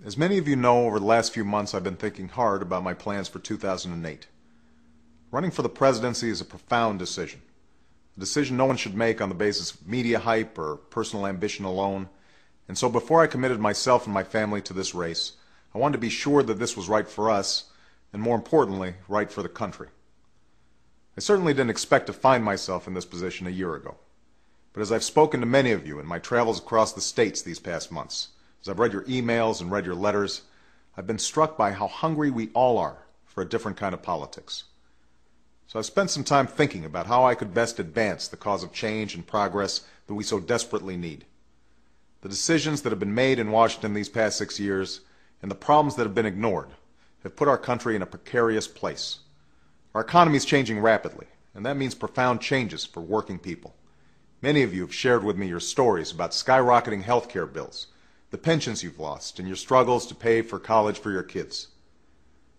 As many of you know, over the last few months I've been thinking hard about my plans for 2008. Running for the presidency is a profound decision. A decision no one should make on the basis of media hype or personal ambition alone. And so before I committed myself and my family to this race, I wanted to be sure that this was right for us, and more importantly, right for the country. I certainly didn't expect to find myself in this position a year ago. But as I've spoken to many of you in my travels across the states these past months, as I've read your emails and read your letters, I've been struck by how hungry we all are for a different kind of politics. So I've spent some time thinking about how I could best advance the cause of change and progress that we so desperately need. The decisions that have been made in Washington these past 6 years and the problems that have been ignored have put our country in a precarious place. Our economy is changing rapidly, and that means profound changes for working people. Many of you have shared with me your stories about skyrocketing health care bills, the pensions you've lost, and your struggles to pay for college for your kids.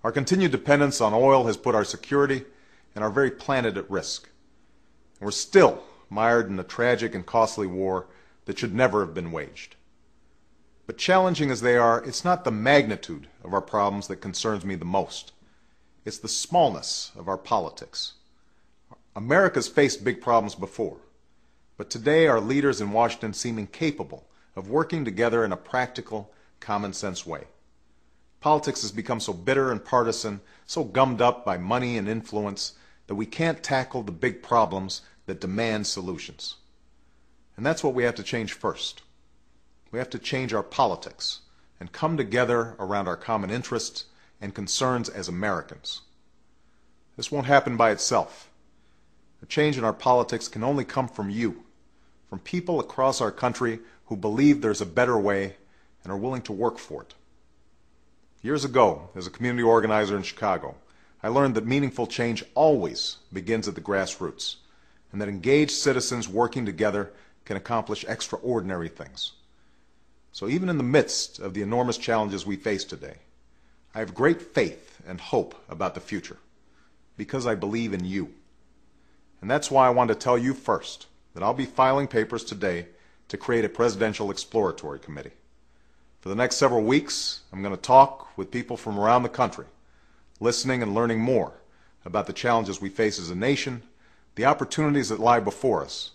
Our continued dependence on oil has put our security and our very planet at risk. And we're still mired in a tragic and costly war that should never have been waged. But challenging as they are, it's not the magnitude of our problems that concerns me the most. It's the smallness of our politics. America's faced big problems before, but today our leaders in Washington seem incapable of working together in a practical, common-sense way. Politics has become so bitter and partisan, so gummed up by money and influence, that we can't tackle the big problems that demand solutions. And that's what we have to change first. We have to change our politics and come together around our common interests and concerns as Americans. This won't happen by itself. A change in our politics can only come from you, from people across our country who believe there's a better way and are willing to work for it. Years ago, as a community organizer in Chicago, I learned that meaningful change always begins at the grassroots, and that engaged citizens working together can accomplish extraordinary things. So even in the midst of the enormous challenges we face today, I have great faith and hope about the future, because I believe in you. And that's why I want to tell you first that I'll be filing papers today to create a presidential exploratory committee. For the next several weeks, I'm going to talk with people from around the country, listening and learning more about the challenges we face as a nation, the opportunities that lie before us,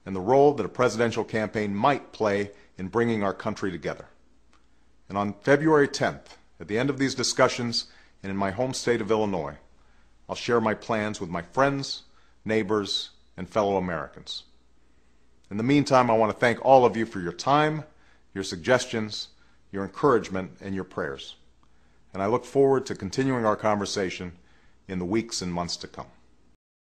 and the role that a presidential campaign might play in bringing our country together. And on February 10th, at the end of these discussions and in my home state of Illinois, I'll share my plans with my friends, neighbors, and fellow Americans. In the meantime, I want to thank all of you for your time, your suggestions, your encouragement, and your prayers. And I look forward to continuing our conversation in the weeks and months to come.